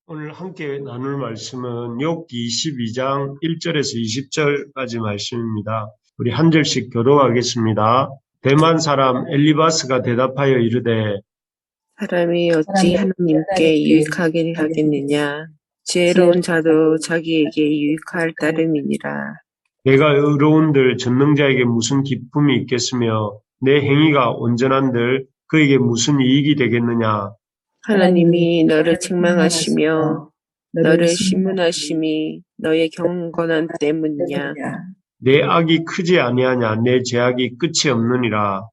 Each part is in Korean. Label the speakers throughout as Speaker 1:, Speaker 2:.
Speaker 1: 오늘 함께 나눌 말씀은 욥기 22장 1절에서 20절까지 말씀입니다. 우리 한 절씩 교독하겠습니다. 대만 사람 엘리바스가 대답하여 이르되
Speaker 2: 사람이 어찌 하나님께 유익하게 하겠느냐? 지혜로운 자도 자기에게 유익할 따름이니라.
Speaker 1: 내가 의로운들 전능자에게 무슨 기쁨이 있겠으며 내 행위가 온전한들 그에게 무슨 이익이 되겠느냐?
Speaker 2: 하나님이 너를 책망하시며 너를 신문하심이 너의 경건한 때문이냐?
Speaker 1: 내 악이 크지 아니하냐? 내 죄악이 끝이 없느니라.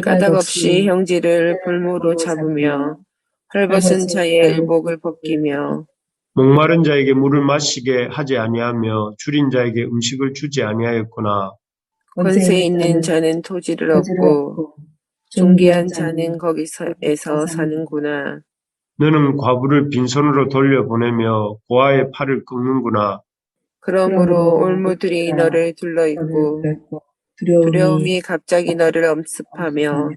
Speaker 2: 까닭없이 형제를 볼모로 잡으며 헐벗은 자의 의복을 벗기며
Speaker 1: 목마른 자에게 물을 마시게 하지 아니하며 줄인 자에게 음식을 주지 아니하였구나.
Speaker 2: 권세 있는 자는 토지를 얻고 존귀한 자는 거기서 사는구나.
Speaker 1: 너는 과부를 빈손으로 돌려보내며 고아의 팔을 꺾는구나.
Speaker 2: 그러므로 올무들이 너를 둘러있고 두려움이 갑자기 너를 엄습하며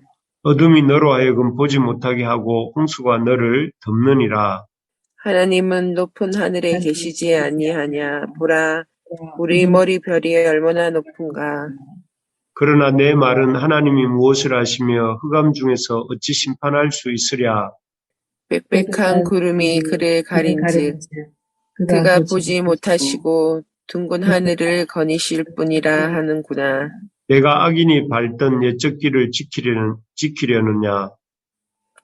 Speaker 1: 어둠이 너로 하여금 보지 못하게 하고 홍수가 너를 덮느니라.
Speaker 2: 하나님은 높은 하늘에 계시지 아니하냐. 보라, 우리 머리별이 얼마나 높은가.
Speaker 1: 그러나 내 말은 하나님이 무엇을 하시며 흑암 중에서 어찌 심판할 수 있으랴.
Speaker 2: 빽빽한 구름이 그를 가린즉 그가 보지 못하시고 둥근 하늘을 거니실 뿐이라 하는구나.
Speaker 1: 내가 악인이 밟던 옛적 길을 지키려느냐.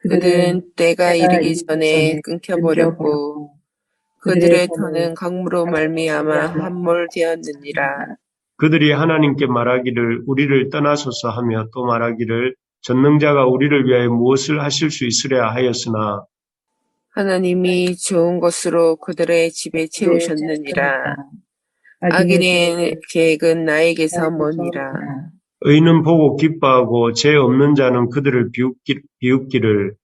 Speaker 2: 그들은 때가 이르기 전에 끊겨버렸고 그들의 터는 강무로 말미암아 함몰되었느니라.
Speaker 1: 그들이 하나님께 말하기를 우리를 떠나소서 하며 또 말하기를 전능자가 우리를 위하여 무엇을 하실 수 있으랴 하였으나
Speaker 2: 하나님이 좋은 것으로 그들의 집에 채우셨느니라. 악인의 계획은 나에게서 머니라.
Speaker 1: 의인은 보고 기뻐하고 죄 없는 자는 그들을 비웃기를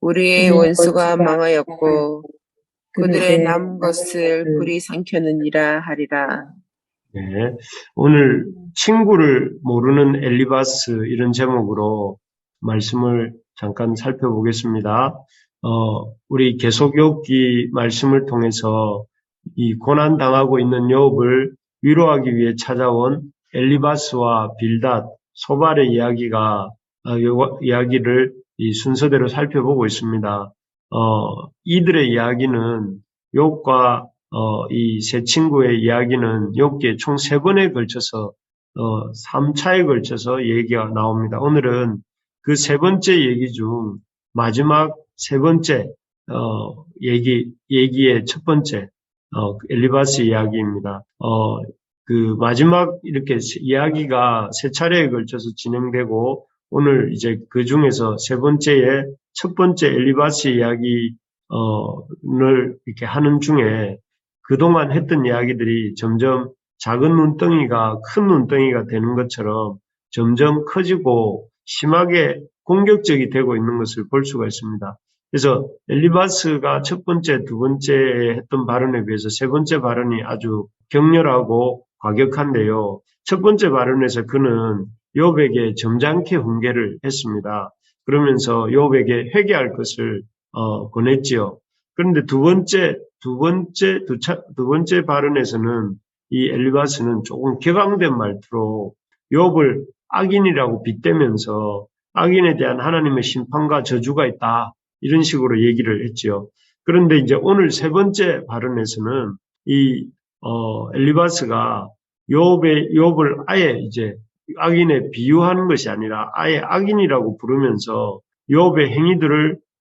Speaker 2: 우리의 원수가 망하였고 그들의 남은 것을 불이 삼켰느니라 하리라.
Speaker 1: 네, 오늘 친구를 모르는 엘리바스 이런 제목으로 말씀을 잠깐 살펴보겠습니다. 우리 계속 욥기 말씀을 통해서 이 고난 당하고 있는 욥을 위로하기 위해 찾아온 엘리바스와 빌닷, 소발의 이야기를 이 순서대로 살펴보고 있습니다. 이들의 이야기는 욥과 이 세 친구의 이야기는 욥기에 총 3번에 걸쳐서 3차에 걸쳐서 얘기가 나옵니다. 오늘은 그 3번째 얘기 중 마지막 3번째 얘기의 첫 번째 엘리바스 이야기입니다. 그 마지막 이렇게 이야기가 3차례에 걸쳐서 진행되고 오늘 이제 그 중에서 3번째의 첫 번째 엘리바스 이야기를 이렇게 하는 중에 그동안 했던 이야기들이 점점 작은 눈덩이가 큰 눈덩이가 되는 것처럼 점점 커지고 심하게 공격적이 되고 있는 것을 볼 수가 있습니다. 그래서 엘리바스가 첫 번째, 두 번째에 했던 발언에 비해서 세 번째 발언이 아주 격렬하고 과격한데요. 첫 번째 발언에서 그는 욥에게 점잖게 훈계를 했습니다. 그러면서 욥에게 회개할 것을 권했지요. 그런데 두 번째 발언에서는 이 엘리바스는 조금 격앙된 말투로 욥을 악인이라고 빗대면서 악인에 대한 하나님의 심판과 저주가 있다. 이런 식으로 얘기를 했지요. 그런데 이제 오늘 세 번째 발언에서는 이 엘리바스가 욥을 아예 이제 악인에 비유하는 것이 아니라 아예 악인이라고 부르면서 욥의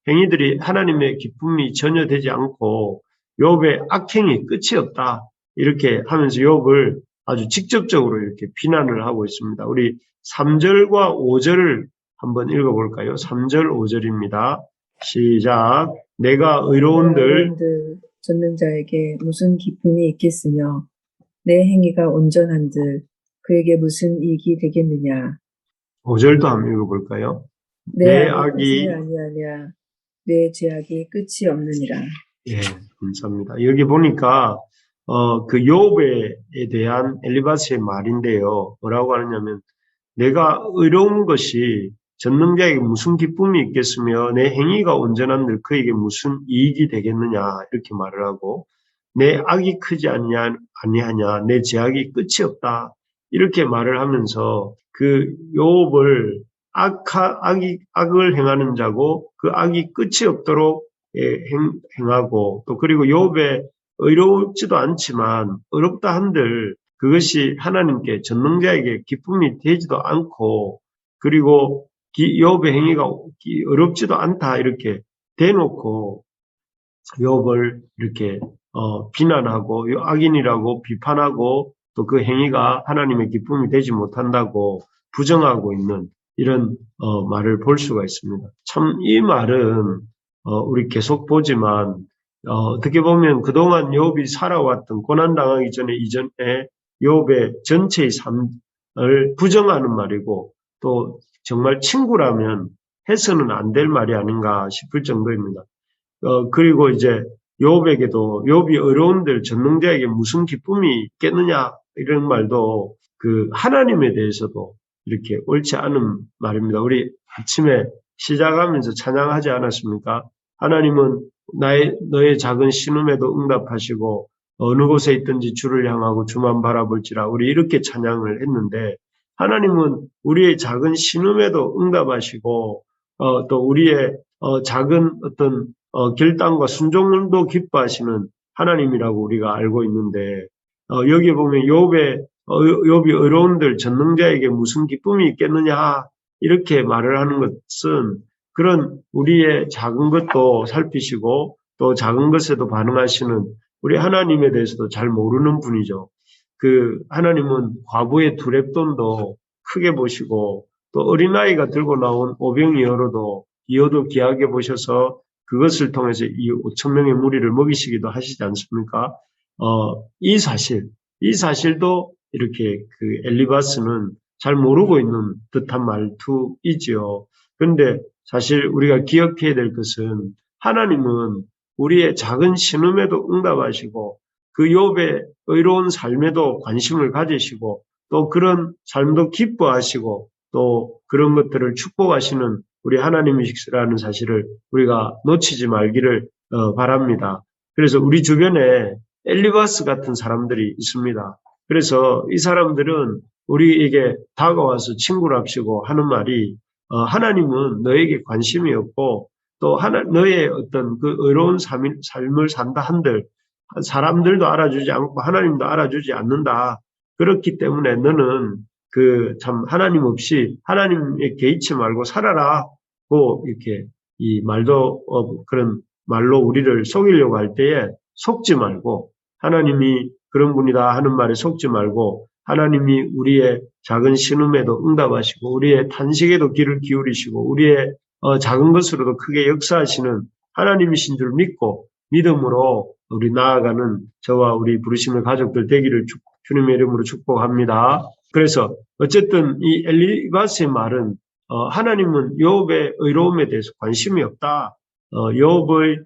Speaker 1: 행위들이 하나님의 기쁨이 전혀 되지 않고 욥의 악행이 끝이 없다. 이렇게 하면서 욥을 아주 직접적으로 이렇게 비난을 하고 있습니다. 우리 3절과 5절을 한번 읽어볼까요? 3절, 5절입니다. 시작. 내가 의로운들
Speaker 3: 전능자에게 무슨 기쁨이 있겠으며 내 행위가 온전한들 그에게 무슨 이익이 되겠느냐.
Speaker 1: 5절도 한번 읽어볼까요?
Speaker 3: 내 악이 아니하냐. 내 죄악이 끝이 없느니라.
Speaker 1: 예, 감사합니다. 여기 보니까 그 욥에 대한 엘리바스의 말인데요. 뭐라고 하느냐면 내가 의로운 것이 전능자에게 무슨 기쁨이 있겠으며 내 행위가 온전한들 그에게 무슨 이익이 되겠느냐 이렇게 말을 하고 내 악이 크지 아니하냐 내 죄악이 끝이 없다 이렇게 말을 하면서 그 욥을 악을 행하는 자고 그 악이 끝이 없도록 행하고 또 그리고 욥의 의롭지도 않지만 의롭다 한들 그것이 하나님께 전능자에게 기쁨이 되지도 않고 그리고 욥의 행위가 의롭지도 않다 이렇게 대놓고 욥을 이렇게 비난하고 악인이라고 비판하고 또 그 행위가 하나님의 기쁨이 되지 못한다고 부정하고 있는 이런 말을 볼 수가 있습니다. 참 이 말은 우리 계속 보지만 어떻게 보면 그동안 욥이 살아왔던 고난당하기 전에 이전에 욥의 전체의 삶을 부정하는 말이고 또 정말 친구라면 해서는 안 될 말이 아닌가 싶을 정도입니다. 그리고 이제 욥에게도 욥이 의로운들 전능자에게 무슨 기쁨이 있겠느냐 이런 말도 그 하나님에 대해서도 이렇게 옳지 않은 말입니다. 우리 아침에 시작하면서 찬양하지 않았습니까? 하나님은 너의 작은 신음에도 응답하시고 어느 곳에 있든지 주를 향하고 주만 바라볼지라 우리 이렇게 찬양을 했는데 하나님은 우리의 작은 신음에도 응답하시고 또 우리의 작은 어떤 결단과 순종도 기뻐하시는 하나님이라고 우리가 알고 있는데 여기에 보면 욥이 의로운들 전능자에게 무슨 기쁨이 있겠느냐 이렇게 말을 하는 것은 그런 우리의 작은 것도 살피시고 또 작은 것에도 반응하시는 우리 하나님에 대해서도 잘 모르는 분이죠. 그 하나님은 과부의 두렙돈도 크게 보시고 또 어린아이가 들고 나온 오병이어로도 이어도 귀하게 보셔서 그것을 통해서 이 5천 명의 무리를 먹이시기도 하시지 않습니까? 이 사실도 이렇게 그 엘리바스는 잘 모르고 있는 듯한 말투이지요. 그런데 사실 우리가 기억해야 될 것은 하나님은 우리의 작은 신음에도 응답하시고 그 욥의 의로운 삶에도 관심을 가지시고 또 그런 삶도 기뻐하시고 또 그런 것들을 축복하시는 우리 하나님이시라는 사실을 우리가 놓치지 말기를 바랍니다. 그래서 우리 주변에 엘리바스 같은 사람들이 있습니다. 그래서 이 사람들은 우리에게 다가와서 친구랍시고 하는 말이 하나님은 너에게 관심이 없고 또 너의 어떤 그 의로운 삶을 산다 한들 사람들도 알아주지 않고 하나님도 알아주지 않는다. 그렇기 때문에 너는 그 참 하나님 없이 하나님에 개의치 말고 살아라고 이렇게 이 말도 그런 말로 우리를 속이려고 할 때에 속지 말고 하나님이 그런 분이다 하는 말에 속지 말고 하나님이 우리의 작은 신음에도 응답하시고 우리의 탄식에도 귀를 기울이시고 우리의 작은 것으로도 크게 역사하시는 하나님이신 줄 믿고 믿음으로 우리 나아가는 저와 우리 부르심의 가족들 되기를 주님의 이름으로 축복합니다. 그래서 어쨌든 이 엘리바스의 말은 하나님은 욥의 의로움에 대해서 관심이 없다. 욥의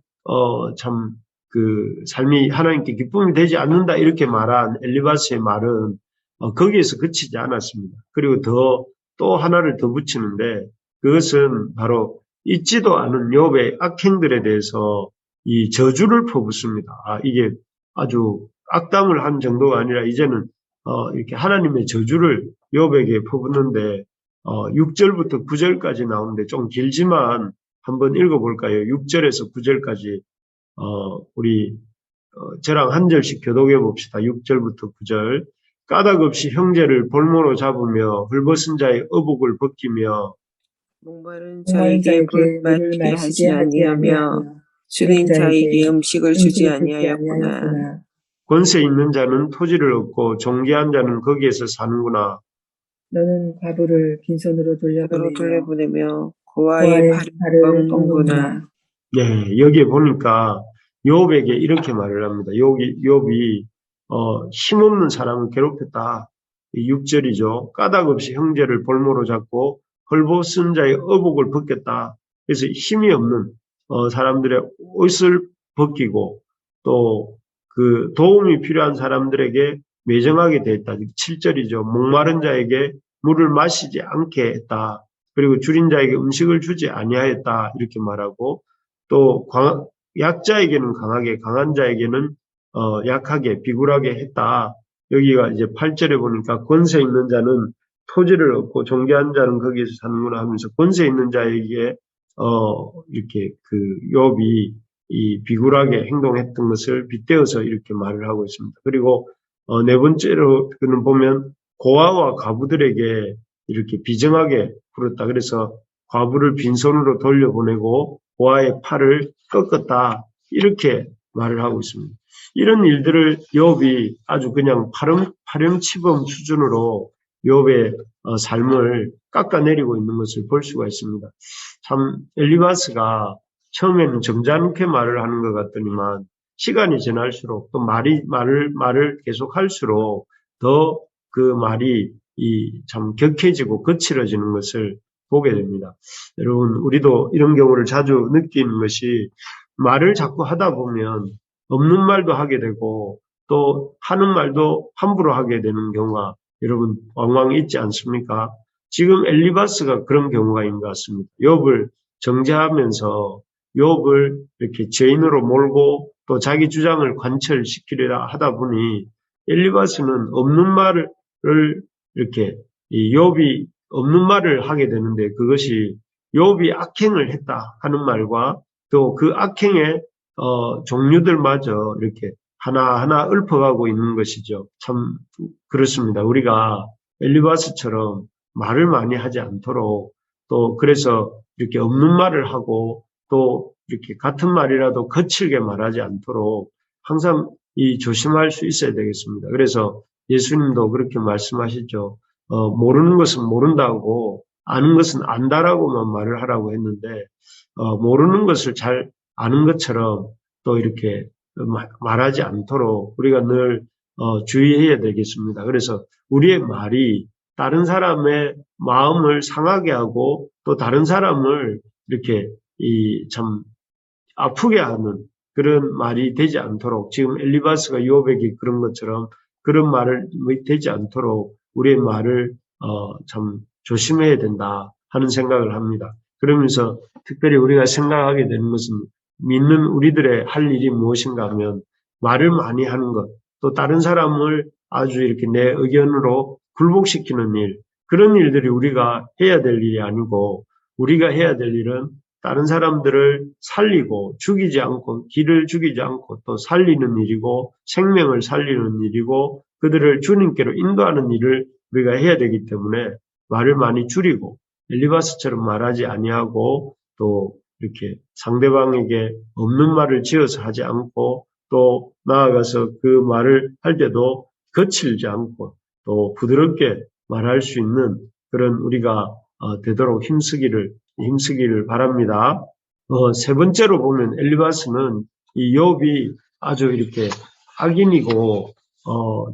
Speaker 1: 참 그 삶이 하나님께 기쁨이 되지 않는다 이렇게 말한 엘리바스의 말은 거기에서 그치지 않았습니다. 그리고 또 하나를 더 붙이는데 그것은 바로 있지도 않은 욥의 악행들에 대해서 이 저주를 퍼붓습니다. 이게 아주 악담을 한 정도가 아니라 이제는 이렇게 하나님의 저주를 욥에게 퍼붓는데 6절부터 9절까지 나오는데 좀 길지만 한번 읽어볼까요? 6절에서 9절까지 우리 저랑 한 절씩 교독해 봅시다. 6절부터 9절. 까닭 없이 형제를 볼모로 잡으며 헐벗은 자의 어복을 벗기며
Speaker 2: 목마른 자에게 물을 마시게 하지 아니하며 주린 자에게 음식을 주지 아니하였구나.
Speaker 1: 권세 있는 자는 토지를 얻고 존귀한 자는 거기에서 사는구나.
Speaker 3: 너는 과부를 빈손으로
Speaker 2: 돌려보내며 고아의 팔을 꺾는구나.
Speaker 1: 네, 여기에 보니까 욥에게 이렇게 말을 합니다. 욥이 힘없는 사람을 괴롭혔다. 6절이죠. 까닭 없이 형제를 볼모로 잡고 헐벗은 자의 어복을 벗겼다. 그래서 힘이 없는 사람들의 옷을 벗기고 또 그 도움이 필요한 사람들에게 매정하게 됐다. 7절이죠. 목마른 자에게 물을 마시지 않게 했다. 그리고 줄인 자에게 음식을 주지 아니하였다 이렇게 말하고 또 약자에게는 강하게 강한 자에게는 약하게 비굴하게 했다. 여기가 이제 8절에 보니까 권세 있는 자는 토지를 얻고 존귀한 자는 거기에서 사는구나 하면서 권세 있는 자에게 이렇게 그 욥이 이 비굴하게 행동했던 것을 빗대어서 이렇게 말을 하고 있습니다. 그리고 네 번째로 그는 보면 고아와 과부들에게 이렇게 비정하게 굴었다. 그래서 과부를 빈손으로 돌려보내고 고아의 팔을 꺾었다. 이렇게 말을 하고 있습니다. 이런 일들을 욥이 아주 그냥 파렴치범 수준으로 욥의 삶을 깎아내리고 있는 것을 볼 수가 있습니다. 참 엘리바스가 처음에는 점잖게 말을 하는 것 같더니만 시간이 지날수록 또 말을 계속 할수록 더 그 말이 참 격해지고 거칠어지는 것을 보게 됩니다. 여러분, 우리도 이런 경우를 자주 느끼는 것이 말을 자꾸 하다 보면 없는 말도 하게 되고 또 하는 말도 함부로 하게 되는 경우가 여러분 왕왕 있지 않습니까? 지금 엘리바스가 그런 경우가 있는 것 같습니다. 욥을 정죄하면서 욥을 이렇게 죄인으로 몰고 또 자기 주장을 관철시키려 하다 보니 엘리바스는 없는 말을 이렇게 욥이 없는 말을 하게 되는데 그것이 욥이 악행을 했다 하는 말과 또 그 악행의 종류들마저 이렇게 하나하나 읊어가고 있는 것이죠. 참 그렇습니다. 우리가 엘리바스처럼 말을 많이 하지 않도록 또 그래서 이렇게 없는 말을 하고 또 이렇게 같은 말이라도 거칠게 말하지 않도록 항상 조심할 수 있어야 되겠습니다. 그래서 예수님도 그렇게 말씀하시죠. 모르는 것은 모른다고 아는 것은 안다라고만 말을 하라고 했는데 모르는 것을 잘 아는 것처럼 또 이렇게 말하지 않도록 우리가 늘 주의해야 되겠습니다. 그래서 우리의 말이 다른 사람의 마음을 상하게 하고 또 다른 사람을 이렇게 참 아프게 하는 그런 말이 되지 않도록 지금 엘리바스가 욥에게 그런 것처럼 그런 말을 되지 않도록 우리의 말을 참 조심해야 된다 하는 생각을 합니다. 그러면서 특별히 우리가 생각하게 되는 것은 믿는 우리들의 할 일이 무엇인가 하면 말을 많이 하는 것, 또 다른 사람을 아주 이렇게 내 의견으로 굴복시키는 일, 그런 일들이 우리가 해야 될 일이 아니고 우리가 해야 될 일은 다른 사람들을 살리고 죽이지 않고 길을 죽이지 않고 또 살리는 일이고 생명을 살리는 일이고 그들을 주님께로 인도하는 일을 우리가 해야 되기 때문에 말을 많이 줄이고 엘리바스처럼 말하지 아니하고 또 이렇게 상대방에게 없는 말을 지어서 하지 않고 또 나아가서 그 말을 할 때도 거칠지 않고 또 부드럽게 말할 수 있는 그런 우리가 되도록 힘쓰기를 바랍니다. 세 번째로 보면 엘리바스는 이 욥이 아주 이렇게 악인이고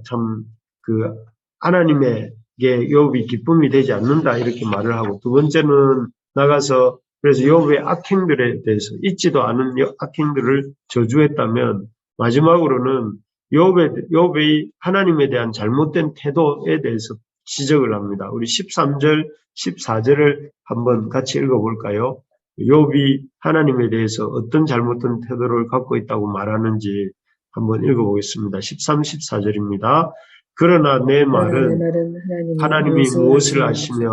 Speaker 1: 참 그 하나님에게 욥이 기쁨이 되지 않는다 이렇게 말을 하고 두 번째는 나가서 그래서 욥의 악행들에 대해서 잊지도 않은 악행들을 저주했다면 마지막으로는 욥의 하나님에 대한 잘못된 태도에 대해서 지적을 합니다. 우리 13절, 14절을 한번 같이 읽어볼까요? 욥이 하나님에 대해서 어떤 잘못된 태도를 갖고 있다고 말하는지 한번 읽어보겠습니다. 13, 14절입니다. 그러나 내 말은 하나님이 무엇을 아시며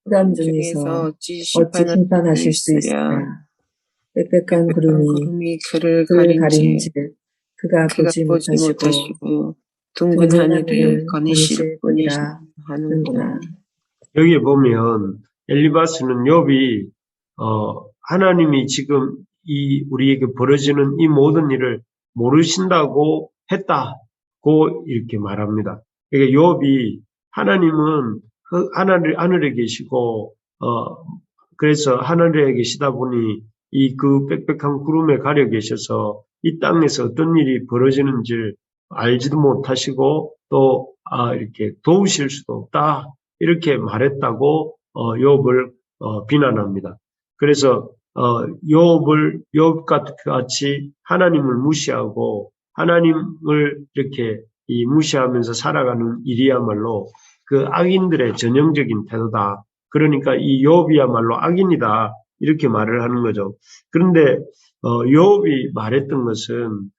Speaker 3: 흑암 중에서 어찌 심판하실 수 있으랴. 빽빽한 구름이 그를 가린즉 그가 보지 못하시고 둥근 하늘을 거니실 뿐이라 하는구나.
Speaker 1: 여기에 보면 엘리바스는 욥이 하나님이 지금 우리에게 벌어지는 이 모든 일을 모르신다고 했다고 이렇게 말합니다. 그러니까 욥이 하나님은 하늘에 계시고 그래서 하늘에 계시다 보니 그 빽빽한 구름에 가려 계셔서 이 땅에서 어떤 일이 벌어지는지를 알지도 못하시고 또 이렇게 도우실 수도 없다 이렇게 말했다고 욥을 비난합니다. 그래서 욥같이 하나님을 무시하고 하나님을 이렇게 무시하면서 살아가는 일이야말로 그 악인들의 전형적인 태도다 그러니까 이 욥이야말로 악인이다. 이렇게 말을 하는 거죠. 그런데 욥이 말했던 것은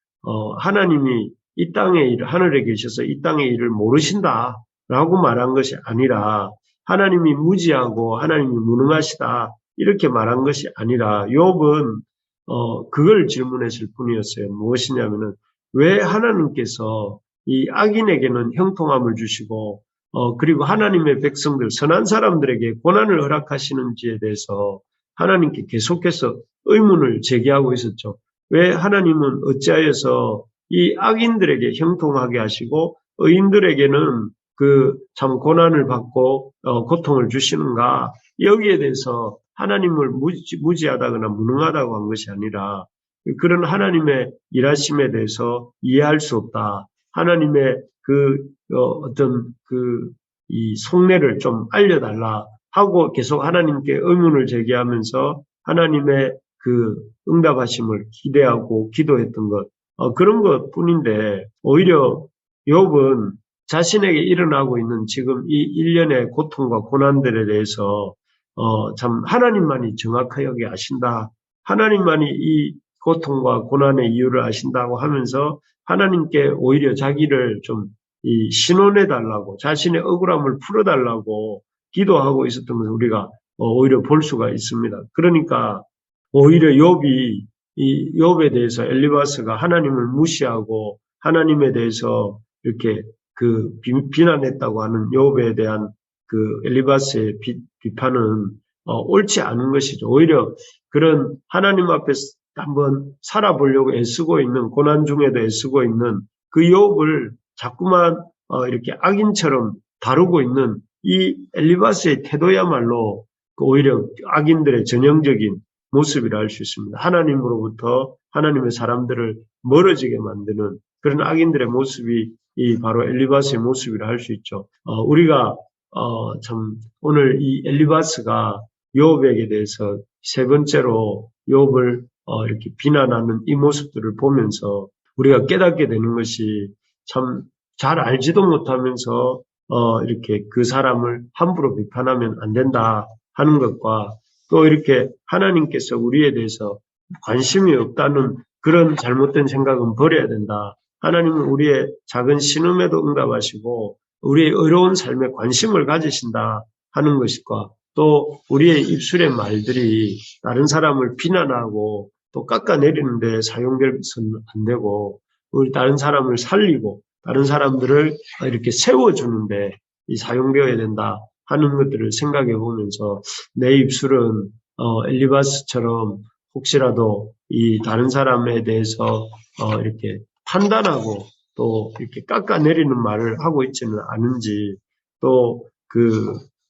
Speaker 1: 하나님이 이 땅의 일, 하늘에 계셔서 이 땅의 일을 모르신다라고 말한 것이 아니라 하나님이 무지하고 하나님이 무능하시다 이렇게 말한 것이 아니라 욥은 그걸 질문했을 뿐이었어요. 무엇이냐면은 왜 하나님께서 이 악인에게는 형통함을 주시고 그리고 하나님의 백성들 선한 사람들에게 고난을 허락하시는지에 대해서 하나님께 계속해서 의문을 제기하고 있었죠. 왜 하나님은 어찌하여서 이 악인들에게 형통하게 하시고 의인들에게는 그 참 고난을 받고 고통을 주시는가? 여기에 대해서 하나님을 무지하다거나 무능하다고 한 것이 아니라 그런 하나님의 일하심에 대해서 이해할 수 없다. 하나님의 그 어떤 이 속내를 좀 알려달라 하고 계속 하나님께 의문을 제기하면서 하나님의 그 응답하심을 기대하고 기도했던 것 그런 것뿐인데 오히려 욥은 자신에게 일어나고 있는 지금 이 일련의 고통과 고난들에 대해서 참 하나님만이 정확하게 아신다. 하나님만이 이 고통과 고난의 이유를 아신다고 하면서 하나님께 오히려 자기를 좀 이 신원해 달라고 자신의 억울함을 풀어 달라고 기도하고 있었던 것을 우리가 오히려 볼 수가 있습니다. 그러니까 오히려 욥이 이 욥에 대해서 엘리바스가 하나님을 무시하고 하나님에 대해서 이렇게 그 비난했다고 하는 욥에 대한 그 엘리바스의 비판은 옳지 않은 것이죠. 오히려 그런 하나님 앞에 한번 살아보려고 애쓰고 있는 고난 중에도 애쓰고 있는 그 욥을 자꾸만 이렇게 악인처럼 다루고 있는 이 엘리바스의 태도야말로 오히려 악인들의 전형적인 모습이라 할 수 있습니다. 하나님으로부터 하나님의 사람들을 멀어지게 만드는 그런 악인들의 모습이 이 바로 엘리바스의 모습이라 할 수 있죠. 우리가 참 오늘 이 엘리바스가 욥에게 대해서 세 번째로 욥을 이렇게 비난하는 이 모습들을 보면서 우리가 깨닫게 되는 것이 참 잘 알지도 못하면서 이렇게 그 사람을 함부로 비판하면 안 된다 하는 것과 또 이렇게 하나님께서 우리에 대해서 관심이 없다는 그런 잘못된 생각은 버려야 된다. 하나님은 우리의 작은 신음에도 응답하시고 우리의 어려운 삶에 관심을 가지신다 하는 것과 또 우리의 입술의 말들이 다른 사람을 비난하고 또 깎아내리는데 사용돼서는 안 되고 우리 다른 사람을 살리고 다른 사람들을 이렇게 세워주는데 이 사용되어야 된다 하는 것들을 생각해 보면서 내 입술은 엘리바스처럼 혹시라도 이 다른 사람에 대해서 이렇게 판단하고 또 이렇게 깎아내리는 말을 하고 있지는 않은지 또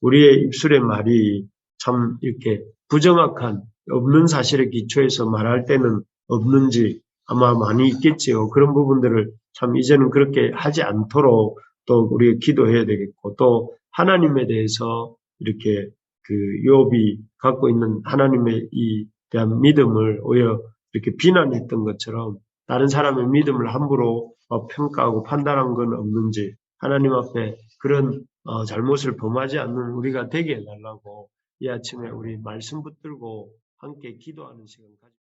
Speaker 1: 우리의 입술의 말이 참 이렇게 부정확한 없는 사실에 기초해서 말할 때는 없는지 아마 많이 있겠지요. 그런 부분들을 참 이제는 그렇게 하지 않도록 또 우리가 기도해야 되겠고 또 하나님에 대해서 이렇게 욥이 갖고 있는 하나님에 대한 믿음을 오히려 이렇게 비난했던 것처럼 다른 사람의 믿음을 함부로 평가하고 판단한 건 없는지 하나님 앞에 그런 잘못을 범하지 않는 우리가 되게 해달라고 이 아침에 우리 말씀 붙들고 함께 기도하는 시간 가지고